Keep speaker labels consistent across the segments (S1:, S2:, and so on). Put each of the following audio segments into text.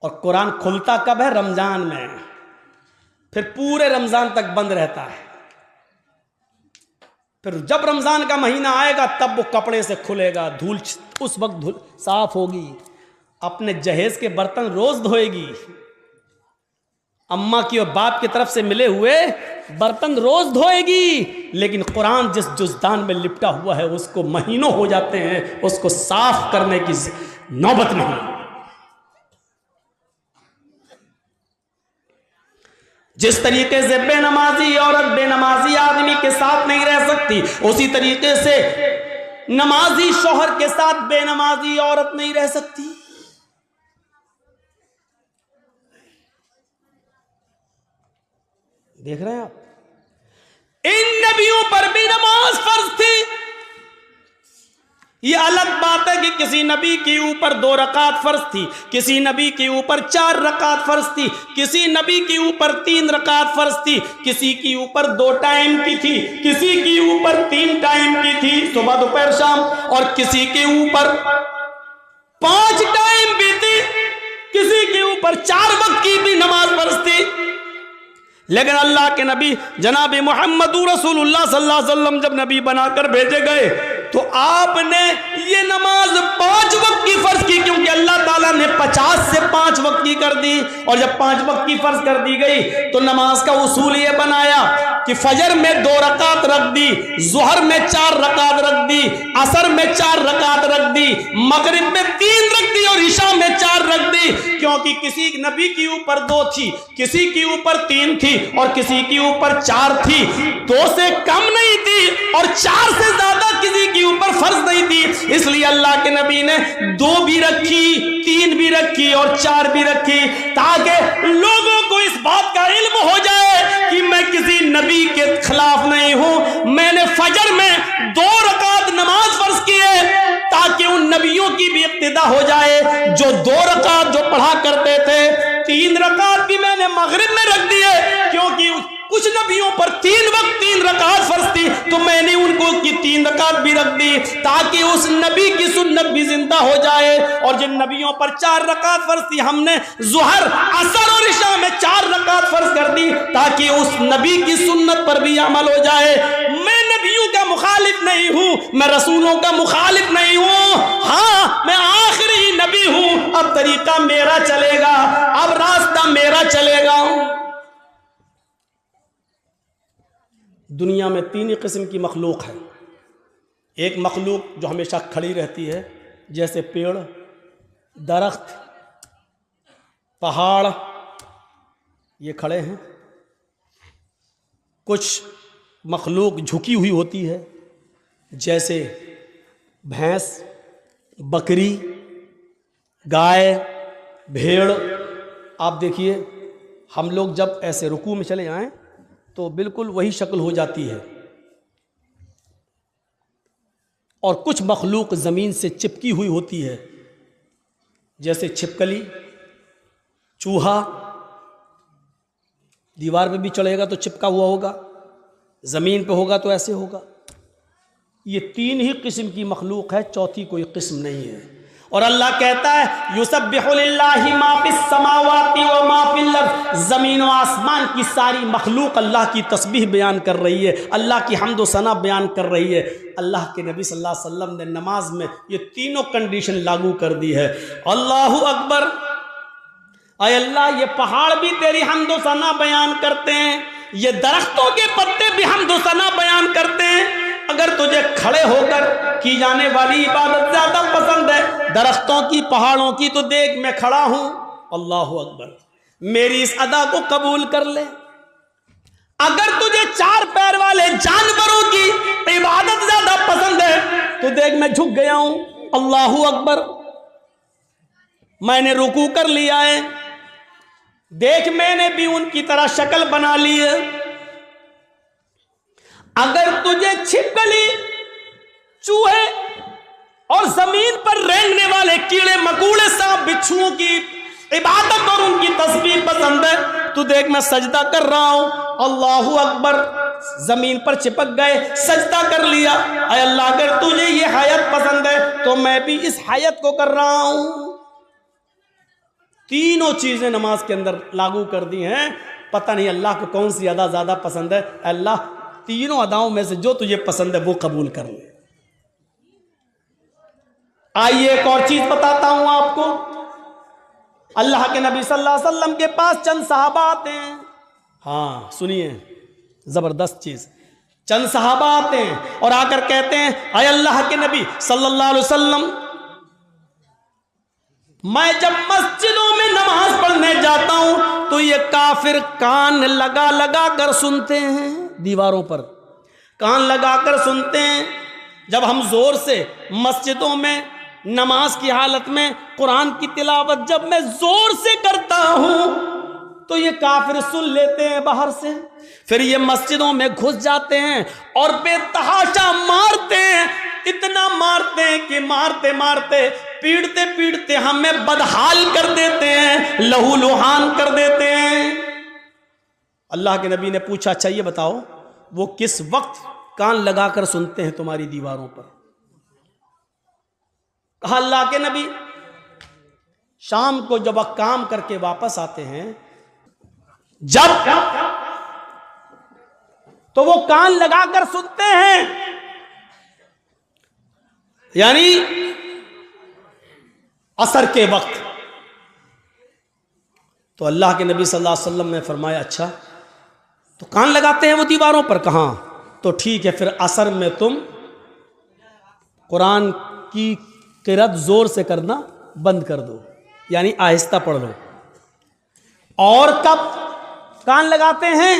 S1: اور قرآن کھلتا کب ہے؟ رمضان میں، پھر پورے رمضان تک بند رہتا ہے، پھر جب رمضان کا مہینہ آئے گا تب وہ کپڑے سے کھلے گا، دھول اس وقت صاف ہوگی، اپنے جہیز کے برتن روز دھوئے گی، اماں کی اور باپ کی طرف سے ملے ہوئے برتن روز دھوئے گی، لیکن قرآن جس جزدان میں لپٹا ہوا ہے اس کو مہینوں ہو جاتے ہیں اس کو صاف کرنے کی نوبت نہیں۔ جس طریقے سے بے نمازی عورت بے نمازی آدمی کے ساتھ نہیں رہ سکتی، اسی طریقے سے نمازی شوہر کے ساتھ بے نمازی عورت نہیں رہ سکتی۔ دیکھ رہے ہیں آپ، ان نبیوں پر بھی نماز فرض تھی۔ یہ الگ بات ہے کہ کسی نبی کے اوپر 2 رکعت فرض تھی، کسی نبی کے اوپر 4 رکعت فرض تھی، کسی نبی کے اوپر 3 رکعت فرض تھی، کسی کے اوپر 2 ٹائم کی تھی، کسی کے اوپر 3 ٹائم کی تھی، صبح دوپہر شام، اور کسی کے اوپر 5 ٹائم بھی تھی، کسی کے اوپر 4 وقت کی بھی نماز فرض تھی۔ لیکن اللہ کے نبی جناب محمد رسول اللہ صلی اللہ علیہ وسلم جب نبی بنا کر بھیجے گئے تو آپ نے یہ نماز 5 وقت کی فرض کی، کیونکہ اللہ تعالیٰ نے 50 سے 5 وقت کی کر دی، اور جب 5 وقت کی فرض کر دی گئی تو نماز کا اصول یہ بنایا کہ فجر میں 2 رکعت رکھ دی، ظہر میں 4 رکعت رکھ دی، عصر میں 4 رکعت رکھ دی، مغرب میں 3 رکھ دی، اور عشاء میں 4 رکھ دی، کیونکہ کسی نبی کے اوپر 2 تھی، کسی کے اوپر 3 تھی، اور کسی کے اوپر 4 تھی، 2 سے کم نہیں تھی اور 4 سے زیادہ کسی کے اوپر فرض نہیں تھی۔ اس لیے اللہ کے نبی نے 2 بھی رکھی، 3 بھی رکھی اور 4 بھی رکھی، تاکہ لوگوں کو اس بات کا علم ہو جائے کہ میں کسی نبی کے خلاف نہیں ہوں، میں نے فجر میں 2 رکعت نماز فرض کی ہے تاکہ ان نبیوں کی بھی اقتدا ہو جائے جو 2 رکعت جو پڑھا کرتے تھے، 3 رکعت بھی میں نے مغرب میں رکھ دی ہے، کیونکہ کچھ نبیوں پر 3 وقت 3 رکعت فرض تھی، تو میں نے ان کو کی 3 رکعت بھی رکھ دی تاکہ اس نبی کی سنت بھی زندہ ہو جائے، اور جن نبیوں پر 4 رکعت فرض تھی ہم نے ظہر، عصر اور عشاء میں 4 رکعت فرض کر دی تاکہ اس نبی کی سنت پر بھی عمل ہو جائے۔ میں نبیوں کا مخالف نہیں ہوں، میں رسولوں کا مخالف نہیں ہوں، ہاں میں آخری نبی ہوں، اب طریقہ میرا چلے گا، اب راستہ میرا چلے گا۔ دنیا میں 3 قسم کی مخلوق ہے، ایک مخلوق جو ہمیشہ کھڑی رہتی ہے جیسے پیڑ، درخت، پہاڑ، یہ کھڑے ہیں، کچھ مخلوق جھکی ہوئی ہوتی ہے جیسے بھینس، بکری، گائے، بھیڑ۔ آپ دیکھیے ہم لوگ جب ایسے رکوع میں چلے آئیں تو بالکل وہی شکل ہو جاتی ہے، اور کچھ مخلوق زمین سے چپکی ہوئی ہوتی ہے جیسے چھپکلی، چوہا، دیوار پہ بھی چڑھے گا تو چپکا ہوا ہوگا، زمین پہ ہوگا تو ایسے ہوگا۔ یہ 3 ہی قسم کی مخلوق ہے، چوتھی کوئی قسم نہیں ہے۔ اور اللہ کہتا ہے یسبح للہ ما فی السماوات و ما فی الارض، زمین و آسمان کی ساری مخلوق اللہ کی تسبیح بیان کر رہی ہے، اللہ کی حمد و ثنا بیان کر رہی ہے۔ اللہ کے نبی صلی اللہ علیہ وسلم نے نماز میں یہ تینوں کنڈیشن لاگو کر دی ہے۔ اللہ اکبر، اے اللہ یہ پہاڑ بھی تیری حمد و ثنا بیان کرتے ہیں، یہ درختوں کے پتے بھی حمد و ثنا بیان کرتے ہیں۔ اگر تجھے کھڑے ہو کر کی جانے والی عبادت زیادہ پسند ہے درختوں کی، پہاڑوں کی، تو دیکھ میں کھڑا ہوں، اللہ اکبر، میری اس ادا کو قبول کر لے۔ اگر تجھے 4 پیر والے جانوروں کی عبادت زیادہ پسند ہے تو دیکھ میں جھک گیا ہوں، اللہ اکبر، میں نے رکوع کر لیا ہے، دیکھ میں نے بھی ان کی طرح شکل بنا لی ہے۔ اگر تجھے چھپکلی، چوہے اور زمین پر رینگنے والے کیڑے مکوڑے، سانپ بچھوؤں کی عبادت اور ان کی تسبیح پسند ہے تو دیکھ میں سجدہ کر رہا ہوں، اللہ اکبر، زمین پر چپک گئے، سجدہ کر لیا۔ اے اللہ اگر تجھے یہ حیت پسند ہے تو میں بھی اس حیت کو کر رہا ہوں۔ تینوں چیزیں نماز کے اندر لاگو کر دی ہیں. پتہ نہیں اللہ کو کون سی ادا زیادہ پسند ہے. اللہ تینوں اداؤں میں سے جو تجھے پسند ہے وہ قبول کر لے. آئیے ایک اور چیز بتاتا ہوں آپ کو. اللہ کے نبی صلی اللہ علیہ وسلم کے پاس چند صحابہ آتے ہیں. ہاں سنیے زبردست چیز. چند صحابہ آتے ہیں اور آ کر کہتے ہیں اے اللہ کے نبی صلی اللہ علیہ وسلم، میں جب مسجدوں میں نماز پڑھنے جاتا ہوں تو یہ کافر کان لگا لگا کر سنتے ہیں، دیواروں پر کان لگا کر سنتے ہیں. جب ہم زور سے مسجدوں میں نماز کی حالت میں قرآن کی تلاوت جب میں زور سے کرتا ہوں تو یہ کافر سن لیتے ہیں باہر سے، پھر یہ مسجدوں میں گھس جاتے ہیں اور بے تحاشا مارتے ہیں. اتنا مارتے ہیں کہ مارتے مارتے پیڑتے پیڑتے ہمیں بدحال کر دیتے ہیں، لہو لہان کر دیتے ہیں. اللہ کے نبی نے پوچھا اچھا یہ بتاؤ وہ کس وقت کان لگا کر سنتے ہیں تمہاری دیواروں پر؟ کہا اللہ کے نبی شام کو جب وہ کام کر کے واپس آتے ہیں جب تو وہ کان لگا کر سنتے ہیں، یعنی عصر کے وقت. تو اللہ کے نبی صلی اللہ علیہ وسلم نے فرمایا اچھا تو کان لگاتے ہیں وہ دیواروں پر؟ کہاں. تو ٹھیک ہے پھر عصر میں تم قرآن کی قرأت زور سے کرنا بند کر دو، یعنی آہستہ پڑھ لو. اور کب کان لگاتے ہیں؟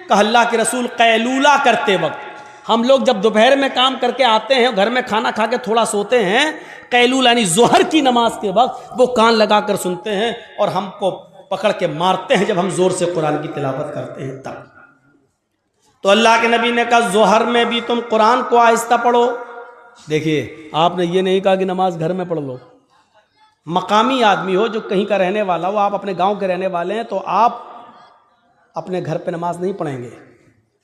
S1: کہ اللہ کے رسول قیلولہ کرتے وقت. ہم لوگ جب دوپہر میں کام کر کے آتے ہیں گھر میں کھانا کھا کے تھوڑا سوتے ہیں، قیلولہ یعنی ظہر کی نماز کے وقت وہ کان لگا کر سنتے ہیں اور ہم کو پکڑ کے مارتے ہیں جب ہم زور سے قرآن کی تلاوت کرتے ہیں تب. تو اللہ کے نبی نے کہا ظہر میں بھی تم قرآن کو آہستہ پڑھو. دیکھیے آپ نے یہ نہیں کہا کہ نماز گھر میں پڑھ لو. مقامی آدمی ہو جو کہیں کا رہنے والا ہو، آپ اپنے گاؤں کے رہنے والے ہیں تو آپ اپنے گھر پہ نماز نہیں پڑھیں گے.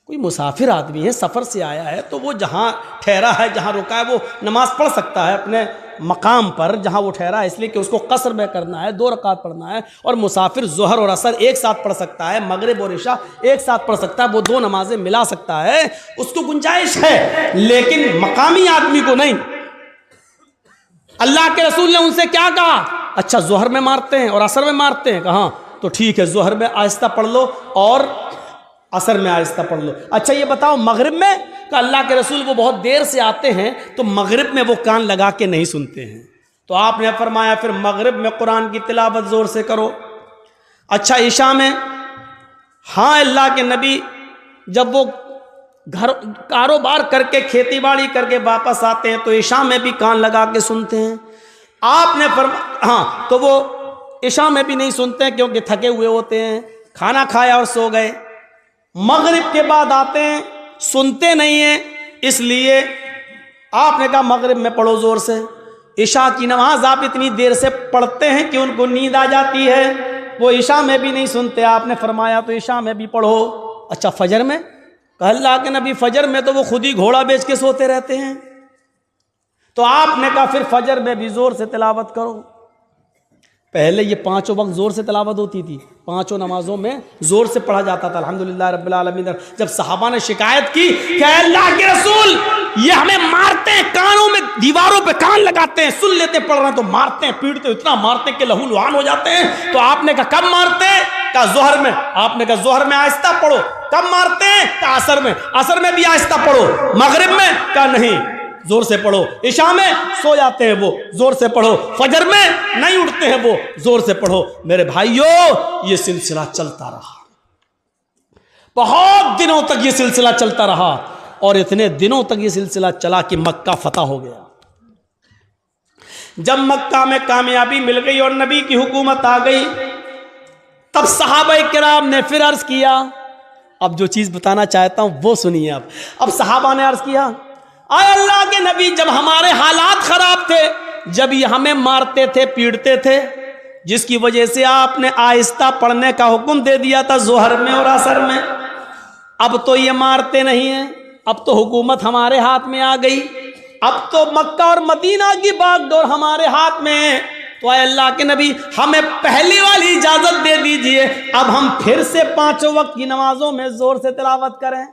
S1: کوئی مسافر آدمی ہے سفر سے آیا ہے تو وہ جہاں ٹھہرا ہے جہاں رکا ہے وہ نماز پڑھ سکتا ہے اپنے مقام پر جہاں وہ ٹھہرا ہے، اس لیے کہ اس کو قصر میں کرنا ہے، 2 رکعت پڑھنا ہے. اور مسافر ظہر اور عصر ایک ساتھ پڑھ سکتا ہے، مغرب اور عشاء ایک ساتھ پڑھ سکتا ہے، وہ 2 نمازیں ملا سکتا ہے، اس کو گنجائش ہے. لیکن مقامی آدمی کو نہیں. اللہ کے رسول نے ان سے کیا کہا؟ اچھا ظہر میں مارتے ہیں اور عصر میں مارتے ہیں؟ کہاں. تو ٹھیک ہے ظہر میں آہستہ پڑھ لو اور عصر میں آہستہ پڑھ لو. اچھا یہ بتاؤ مغرب میں؟ کہ اللہ کے رسول وہ بہت دیر سے آتے ہیں تو مغرب میں وہ کان لگا کے نہیں سنتے ہیں. تو آپ نے فرمایا پھر مغرب میں قرآن کی تلاوت زور سے کرو. اچھا عشاء میں؟ ہاں اللہ کے نبی جب وہ گھر کاروبار کر کے کھیتی باڑی کر کے واپس آتے ہیں تو عشاء میں بھی کان لگا کے سنتے ہیں. آپ نے ہاں تو وہ عشاء میں بھی نہیں سنتے کیونکہ تھکے ہوئے ہوتے ہیں، کھانا کھایا اور سو گئے. مغرب کے بعد آتے ہیں سنتے نہیں ہیں، اس لیے آپ نے کہا مغرب میں پڑھو زور سے. عشاء کی نماز آپ اتنی دیر سے پڑھتے ہیں کہ ان کو نیند آ جاتی ہے، وہ عشاء میں بھی نہیں سنتے. آپ نے فرمایا تو عشاء میں بھی پڑھو. اچھا فجر میں؟ کہ اللہ کے نبی فجر میں تو وہ خود ہی گھوڑا بیچ کے سوتے رہتے ہیں. تو آپ نے کہا پھر فجر میں بھی زور سے تلاوت کرو. پہلے یہ 5 وقت زور سے تلاوت ہوتی تھی، 5 نمازوں میں زور سے پڑھا جاتا تھا. الحمدللہ رب العالمین. جب صحابہ نے شکایت کی کہ اللہ کے رسول یہ ہمیں مارتے ہیں، کانوں میں دیواروں پہ کان لگاتے ہیں، سن لیتے پڑھ رہے ہیں تو مارتے ہیں، پیٹتے اتنا مارتے ہیں کہ لہو لہان ہو جاتے ہیں. تو آپ نے کہا کب مارتے ہیں؟ کہا ظہر میں. آپ نے کہا ظہر میں آہستہ پڑھو. کب مارتے ہیں؟ کہا عصر میں. عصر میں بھی آہستہ پڑھو. مغرب میں؟ کہا نہیں زور سے پڑھو. عشاء میں سو جاتے ہیں وہ، زور سے پڑھو. فجر میں نہیں اٹھتے ہیں وہ، زور سے پڑھو. میرے بھائیوں یہ سلسلہ چلتا رہا، بہت دنوں تک یہ سلسلہ چلتا رہا اور اتنے دنوں تک یہ سلسلہ چلا کہ مکہ فتح ہو گیا. جب مکہ میں کامیابی مل گئی اور نبی کی حکومت آ گئی تب صحابہ کرام نے پھر عرض کیا. اب جو چیز بتانا چاہتا ہوں وہ سنیے. اب صحابہ نے عرض کیا اے اللہ کے نبی جب ہمارے حالات خراب تھے، جب یہ ہمیں مارتے تھے پیٹتے تھے، جس کی وجہ سے آپ نے آہستہ پڑھنے کا حکم دے دیا تھا ظہر میں اور عصر میں، اب تو یہ مارتے نہیں ہیں، اب تو حکومت ہمارے ہاتھ میں آ گئی، اب تو مکہ اور مدینہ کی باغ ڈور ہمارے ہاتھ میں ہے. تو اے اللہ کے نبی ہمیں پہلی والی اجازت دے دیجئے، اب ہم پھر سے 5 وقت کی نمازوں میں زور سے تلاوت کریں۔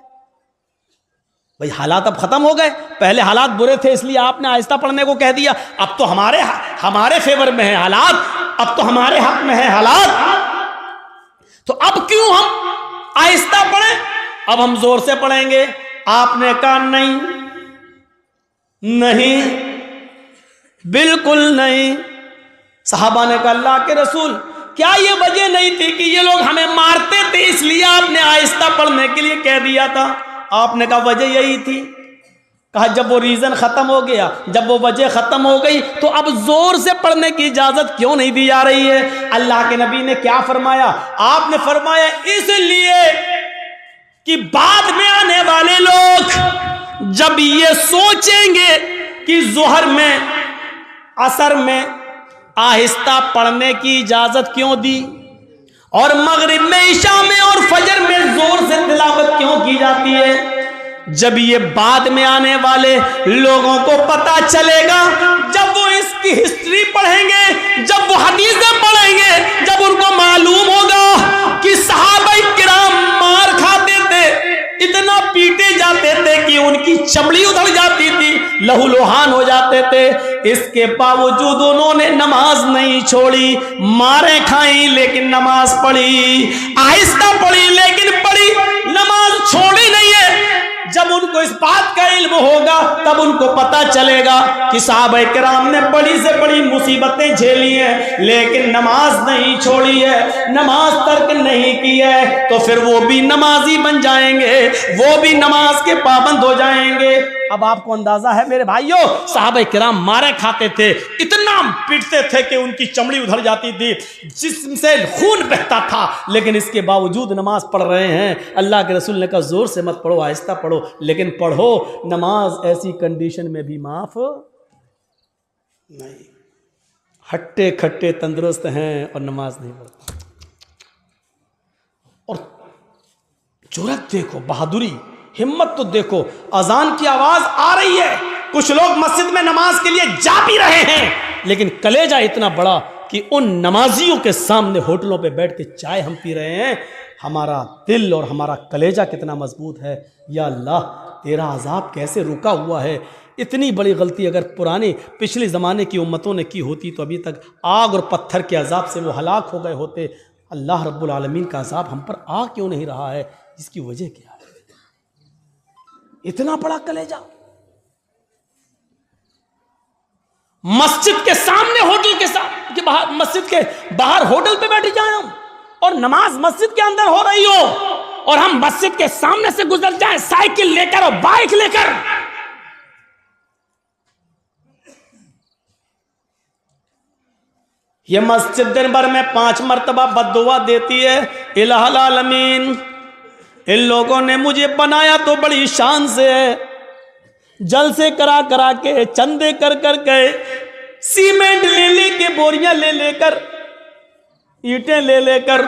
S1: بھئی حالات اب ختم ہو گئے، پہلے حالات برے تھے اس لیے آپ نے آہستہ پڑھنے کو کہہ دیا، اب تو ہمارے فیور میں ہیں حالات، اب تو ہمارے حق میں ہیں حالات، تو اب کیوں ہم آہستہ پڑھیں، اب ہم زور سے پڑھیں گے۔ آپ نے کہا نہیں، بالکل نہیں۔ صحابہ نے کہا اللہ کے رسول کیا یہ وجہ نہیں تھی کہ یہ لوگ ہمیں مارتے تھے اس لیے آپ نے آہستہ پڑھنے کے لیے کہہ دیا تھا؟ آپ نے کہا وجہ یہی تھی۔ کہا جب وہ ریزن ختم ہو گیا، جب وہ وجہ ختم ہو گئی تو اب زور سے پڑھنے کی اجازت کیوں نہیں دی جا رہی ہے؟ اللہ کے نبی نے کیا فرمایا؟ آپ نے فرمایا اس لیے کہ بعد میں آنے والے لوگ جب یہ سوچیں گے کہ ظہر میں، عصر میں آہستہ پڑھنے کی اجازت کیوں دی، اور مغرب میں، عشاء میں اور فجر میں زور سے تلاوت کیوں کی جاتی ہے، جب یہ بعد میں آنے والے لوگوں کو پتا چلے گا، جب وہ اس کی ہسٹری پڑھیں گے، جب وہ حدیثیں پڑھیں گے، جب ان کو معلوم ہوگا کہ صحابہ کرام مار کھاتے تھے، اتنا پیٹے جاتے تھے کہ ان کی چمڑی ادھڑ جاتی تھی، لہو لوہان ہو جاتے تھے، اس کے باوجود انہوں نے نماز نہیں چھوڑی، ماریں کھائیں لیکن نماز پڑھی، آہستہ پڑھی لیکن پڑھی، نماز چھوڑی نہیں ہے۔ جب ان کو اس بات کا علم ہوگا تب ان کو پتا چلے گا کہ صحابہ کرام نے بڑی سے بڑی مصیبتیں جھیلی ہیں لیکن نماز نہیں چھوڑی ہے، نماز ترک نہیں کی ہے، تو پھر وہ بھی نمازی بن جائیں گے، وہ بھی نماز کے پابند ہو جائیں گے۔ اب آپ کو اندازہ ہے میرے بھائیوں، صحابہ کرام مارے کھاتے تھے، اتنا پیٹتے تھے کہ ان کی چمڑی ادھر جاتی تھی، جسم سے خون بہتا تھا، لیکن اس کے باوجود نماز پڑھ رہے ہیں۔ اللہ کے رسول نے کہا زور سے مت پڑھو، آہستہ پڑھو، لیکن پڑھو، نماز ایسی کنڈیشن میں بھی معاف نہیں۔ ہٹے کھٹے تندرست ہیں اور نماز نہیں پڑھتے، اور جرأت دیکھو، بہادری، ہمت تو دیکھو، اذان کی آواز آ رہی ہے، کچھ لوگ مسجد میں نماز کے لیے جا بھی رہے ہیں، لیکن کلیجہ اتنا بڑا کہ ان نمازیوں کے سامنے ہوٹلوں پہ بیٹھ کے چائے ہم پی رہے ہیں۔ ہمارا دل اور ہمارا کلیجہ کتنا مضبوط ہے۔ یا اللہ تیرا عذاب کیسے رکا ہوا ہے۔ اتنی بڑی غلطی اگر پچھلے زمانے کی امتوں نے کی ہوتی تو ابھی تک آگ اور پتھر کے عذاب سے وہ ہلاک ہو گئے ہوتے۔ اللہ رب العالمین کا عذاب ہم پر آ کیوں نہیں رہا ہے؟ اس کی وجہ کیا ہے؟ اتنا بڑا کلیجہ، مسجد کے سامنے ہوٹل کے باہر، مسجد کے باہر ہوٹل پہ بیٹھ جائیں ہم، اور نماز مسجد کے اندر ہو رہی ہو اور ہم مسجد کے سامنے سے گزر جائیں سائیکل لے کر اور بائک لے کر۔ یہ مسجد دن بھر میں 5 مرتبہ بد دعا دیتی ہے، الہ العالمین ان لوگوں نے مجھے بنایا تو بڑی شان سے ہے، جلسے کرا کے، چندے کر کے، سیمنٹ لے کے، بوریاں لے کر، اینٹیں لے کر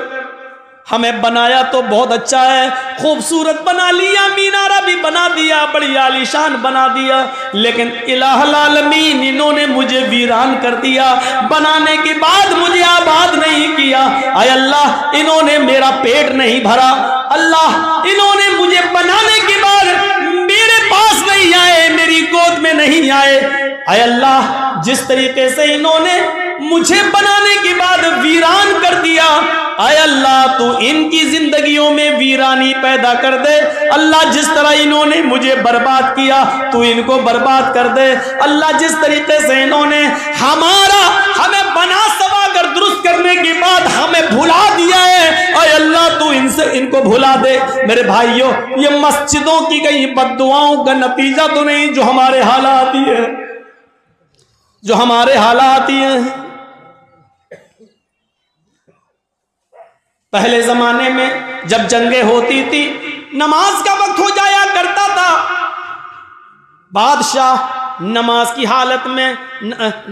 S1: ہمیں بنایا تو بہت اچھا ہے، خوبصورت بنا لیا، مینارہ بھی بنا دیا، بڑی عالیشان بنا دیا، لیکن الہ العالمین انہوں نے مجھے ویران کر دیا، بنانے کے بعد مجھے آباد نہیں کیا۔ اے اللہ انہوں نے میرا پیٹ نہیں بھرا، اللہ انہوں نے مجھے بنانے کے بعد میرے پاس نہیں آئے، میری گود میں نہیں آئے۔ اے اللہ جس طریقے سے انہوں نے مجھے بنانے کے بعد ویران کر دیا، اے اللہ تو ان کی زندگیوں میں ویرانی پیدا کر دے۔ اللہ جس طرح انہوں نے مجھے برباد کیا تو ان کو برباد کر دے۔ اللہ جس طریقے سے انہوں نے ہمیں بنا سوا کر درست کرنے کے بعد ہمیں بھلا دیا ہے، اے اللہ تو ان کو بھلا دے۔ میرے بھائیوں یہ مسجدوں کی کئی بد دعاؤں کا نتیجہ تو نہیں جو ہمارے حالات ہی ہیں، جو ہمارے حالات ہی ہیں۔ پہلے زمانے میں جب جنگیں ہوتی تھی، نماز کا وقت ہو جایا کرتا تھا، بادشاہ نماز کی حالت میں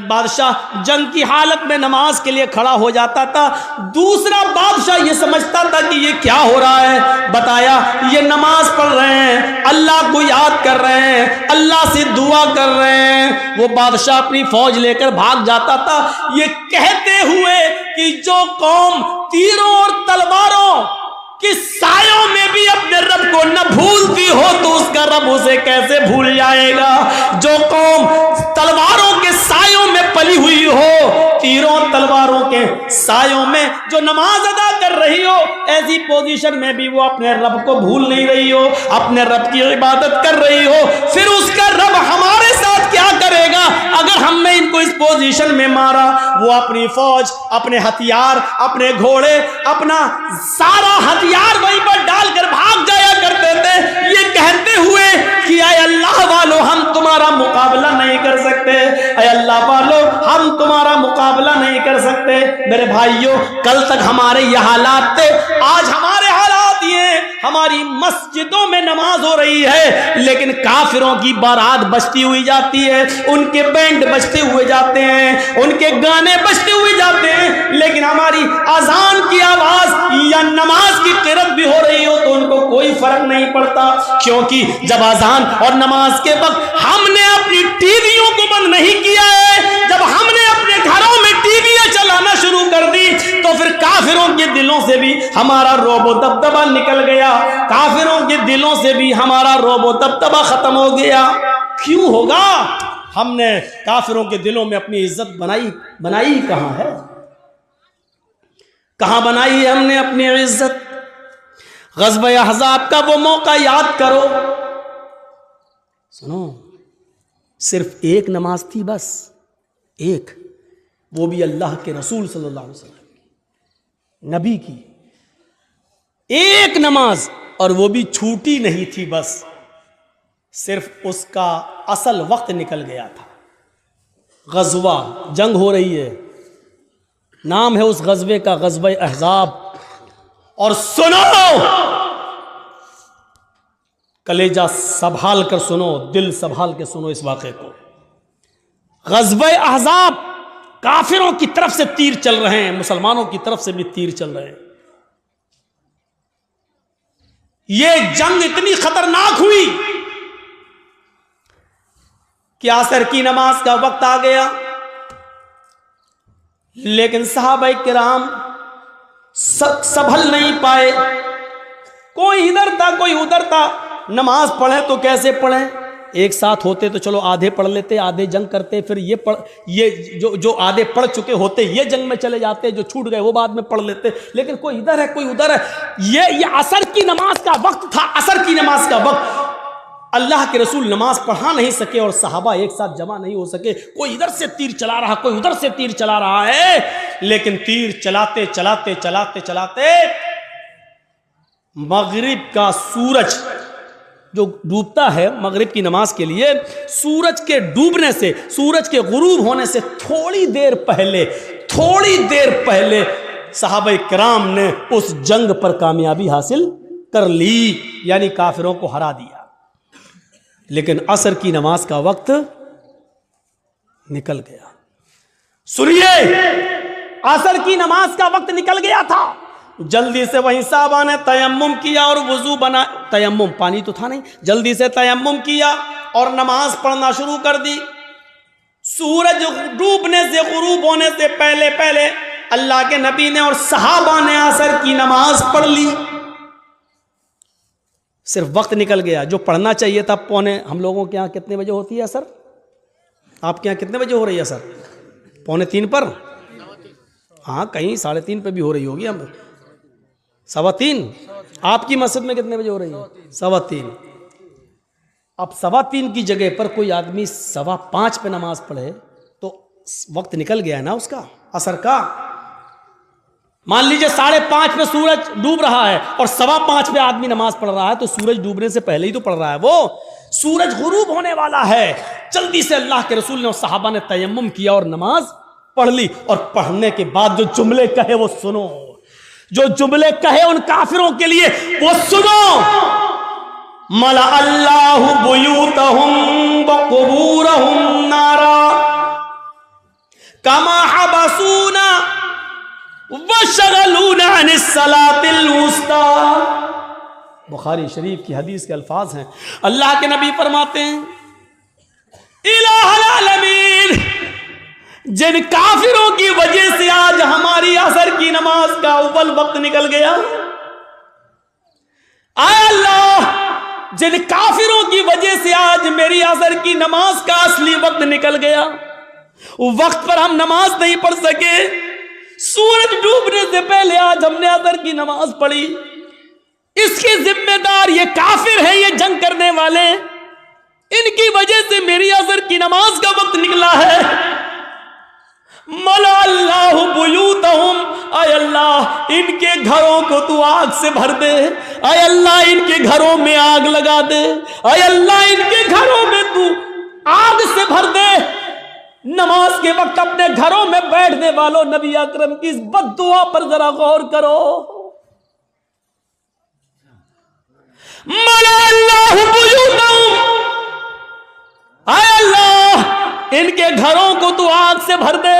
S1: بادشاہ جنگ کی حالت میں نماز کے لیے کھڑا ہو جاتا تھا. دوسرا بادشاہ یہ سمجھتا تھا کہ یہ کیا ہو رہا ہے. بتایا یہ نماز پڑھ رہے ہیں, اللہ کو یاد کر رہے ہیں, اللہ سے دعا کر رہے ہیں. وہ بادشاہ اپنی فوج لے کر بھاگ جاتا تھا, یہ کہتے ہوئے کہ جو قوم تیروں اور تلواروں کہ سایوں میں بھی اپنے رب کو نہ بھولتی ہو تو اس کا رب اسے کیسے بھول جائے گا. جو قوم تلواروں کے سایوں میں پلی ہوئی ہو, تیروں تلواروں کے سایوں میں جو نماز ادا کر رہی ہو, ایسی پوزیشن میں بھی وہ اپنے رب کو بھول نہیں رہی ہو, اپنے رب کی عبادت کر رہی ہو, پھر اس کا رب ہمارے ساتھ کیا کرے گا اگر ہم نے ان کو اس پوزیشن میں مارا. وہ اپنی فوج, اپنے ہتھیار, اپنے گھوڑے, اپنا سارا ہتھیار وہیں پر ڈال کر بھاگ جایا کرتے تھے, یہ کہتے ہوئے کہ اے اللہ والو ہم تمہارا مقابلہ نہیں کر سکتے, اے اللہ والو ہم تمہارا مقابلہ نہیں کر سکتے. میرے بھائیوں, کل تک ہمارے یہ حالات تھے, آج ہمارے حالات یہ, ہماری مسجدوں میں نماز ہو رہی ہے لیکن کافروں کی بارات بجتی ہوئی جاتی ہے, ان کے بینڈ بجتے ہوئے جاتے ہیں, ان کے گانے بجتے ہوئے جاتے ہیں, لیکن ہماری اذان کی آواز یا نماز کی قرات بھی ہو رہی ہو تو ان کو کوئی فرق نہیں پڑتا. کیونکہ جب اذان اور نماز کے وقت ہم نے اپنی ٹی ویوں کو بند نہیں کیا ہے, جب ہم نے اپنے گھروں میں ٹی ویاں چلانا شروع کر دی تو پھر کافروں کے دلوں سے بھی ہمارا رعب و دبدبہ نکل گیا, کافروں کے دلوں سے بھی ہمارا رعب و دبدبہ ختم ہو گیا. کیوں ہوگا؟ ہم نے کافروں کے دلوں میں اپنی عزت بنائی کہاں ہے؟ کہاں بنائی ہے ہم نے اپنی عزت؟ غزوہ احزاب کا وہ موقع یاد کرو. سنو, صرف ایک نماز تھی, بس ایک, وہ بھی اللہ کے رسول صلی اللہ علیہ وسلم نبی کی ایک نماز, اور وہ بھی چھوٹی نہیں تھی, بس صرف اس کا اصل وقت نکل گیا تھا. غزوہ, جنگ ہو رہی ہے, نام ہے اس غزوے کا غزوہ احزاب. اور سنو, کلیجہ سنبھال کر سنو, دل سنبھال کے سنو اس واقعے کو. غزوہ احزاب, کافروں کی طرف سے تیر چل رہے ہیں, مسلمانوں کی طرف سے بھی تیر چل رہے ہیں. یہ جنگ اتنی خطرناک ہوئی کہ عصر کی نماز کا وقت آ گیا, لیکن صحابہ کرام سنبھل نہیں پائے. کوئی ادھر تھا, کوئی ادھر تھا. نماز پڑھیں تو کیسے پڑھیں؟ ایک ساتھ ہوتے تو چلو آدھے پڑھ لیتے, آدھے جنگ کرتے, پھر یہ جو آدھے پڑھ چکے ہوتے یہ جنگ میں چلے جاتے, جو چھوٹ گئے وہ بعد میں پڑھ لیتے. لیکن کوئی ادھر ہے, کوئی ادھر ہے. یہ عصر کی نماز کا وقت تھا, عصر کی نماز کا وقت. اللہ کے رسول نماز پڑھا نہیں سکے اور صحابہ ایک ساتھ جمع نہیں ہو سکے. کوئی ادھر سے تیر چلا رہا, کوئی ادھر سے تیر چلا رہا ہے, لیکن تیر چلاتے چلاتے چلاتے چلاتے مغرب کا سورج جو ڈوبتا ہے مغرب کی نماز کے لیے, سورج کے ڈوبنے سے, سورج کے غروب ہونے سے تھوڑی دیر پہلے صحابہ کرام نے اس جنگ پر کامیابی حاصل کر لی, یعنی کافروں کو ہرا دیا. لیکن عصر کی نماز کا وقت نکل گیا. سنیے, عصر کی نماز کا وقت نکل گیا تھا. جلدی سے وہیں صحابہ نے تیمم کیا اور وضو بنا. تیمم, پانی تو تھا نہیں, جلدی سے تیمم کیا اور نماز پڑھنا شروع کر دی. سورج ڈوبنے سے, غروب ہونے سے پہلے اللہ کے نبی نے اور صحابہ نے عصر کی نماز پڑھ لی. صرف وقت نکل گیا. جو پڑھنا چاہیے تھا ہم لوگوں کے یہاں کتنے بجے ہوتی ہے عصر؟ آپ کے یہاں کتنے بجے ہو رہی ہے عصر؟ 2:45 پر؟ ہاں, کہیں 3:30 پہ بھی ہو رہی ہوگی. ہم 3:15. آپ کی مسجد میں کتنے بجے ہو رہی ہے؟ 3:15. اب 3:15 کی جگہ پر کوئی آدمی 5:15 پہ نماز پڑھے تو وقت نکل گیا ہے نا اس کا, عصر کا. مان لیجئے 5:30 پہ سورج ڈوب رہا ہے اور 5:15 پہ آدمی نماز پڑھ رہا ہے, تو سورج ڈوبنے سے پہلے ہی تو پڑھ رہا ہے. وہ سورج غروب ہونے والا ہے. جلدی سے اللہ کے رسول نے اور صحابہ نے تیمم کیا اور نماز پڑھ لی. اور پڑھنے کے بعد جو جملے کہے وہ سنو, جو جملے کہے ان کافروں کے لیے وہ سنو. ملا اللہ بیوتہم وقبورہم نارا کما حبسونا وشغلونا عن الصلاة الوسطی. بخاری شریف کی حدیث کے الفاظ ہیں. اللہ کے نبی فرماتے ہیں الہ العالمین، جن کافروں کی وجہ سے آج ہماری عصر کی نماز کا اول وقت نکل گیا، اے اللہ جن کافروں کی وجہ سے آج میری عصر کی نماز کا اصلی وقت نکل گیا، وقت پر ہم نماز نہیں پڑھ سکے، سورج ڈوبنے سے پہلے آج ہم نے عصر کی نماز پڑھی، اس کے ذمہ دار یہ کافر ہیں، یہ جنگ کرنے والے، ان کی وجہ سے میری عصر کی نماز کا وقت نکلا ہے. ملا اللہ بیوتہم، اے اللہ ان کے گھروں کو تو آگ سے بھر دے، اے اللہ ان کے گھروں میں آگ لگا دے، اے اللہ ان کے گھروں میں تو آگ سے بھر دے. نماز کے وقت اپنے گھروں میں بیٹھنے والوں، نبی اکرم کی اس بد دعا پر ذرا غور کرو. ملا اللہ بیوتہم، اے اللہ ان کے گھروں کو تو آگ سے بھر دے.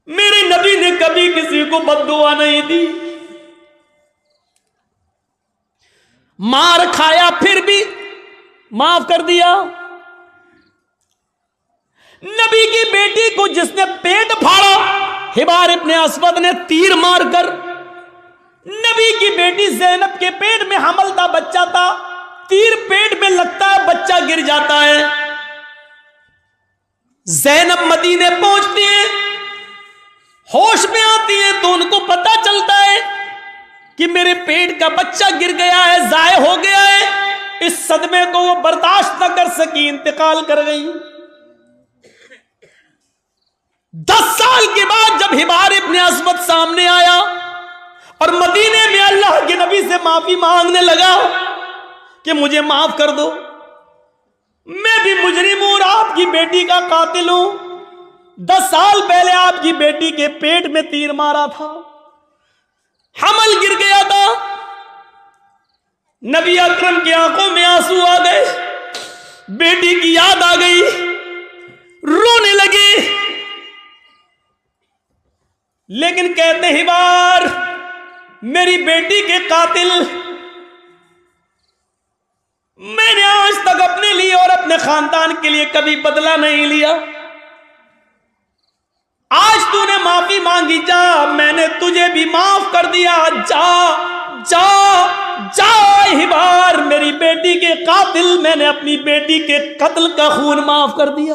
S1: میرے نبی نے کبھی کسی کو بد دعا نہیں دی. مار کھایا پھر بھی معاف کر دیا. نبی کی بیٹی کو جس نے پیٹ پھاڑا، حبار ابن اسود نے تیر مار کر، نبی کی بیٹی زینب کے پیٹ میں حمل تھا، بچہ تھا، تیر پیٹ میں لگتا ہے، بچہ گر جاتا ہے. زینب مدینے پہنچتی ہیں، ہوش میں آتی ہیں تو ان کو پتا چلتا ہے کہ میرے پیٹ کا بچہ گر گیا ہے، ضائع ہو گیا ہے. اس صدمے کو وہ برداشت نہ کر سکی، انتقال کر گئی. 10 سال کے بعد جب حبار ابن اسود سامنے آیا اور مدینے میں اللہ کے نبی سے معافی مانگنے لگا کہ مجھے معاف کر دو، میں بھی مجرم ہوں اور آپ کی بیٹی کا قاتل ہوں، 10 سال پہلے آپ کی بیٹی کے پیٹ میں تیر مارا تھا، حمل گر گیا تھا. نبی اکرم کی آنکھوں میں آنسو آ گئے، بیٹی کی یاد آ گئی، رونے لگے. لیکن کہتے حبار میری بیٹی کے قاتل، میں نے آج تک اپنے لیے اور اپنے خاندان کے لیے کبھی بدلہ نہیں لیا. آج تو نے معافی مانگی، جا، میں نے تجھے بھی معاف کر دیا، جا جا جا. حبار میری بیٹی کے قاتل، میں نے اپنی بیٹی کے قتل کا خون معاف کر دیا.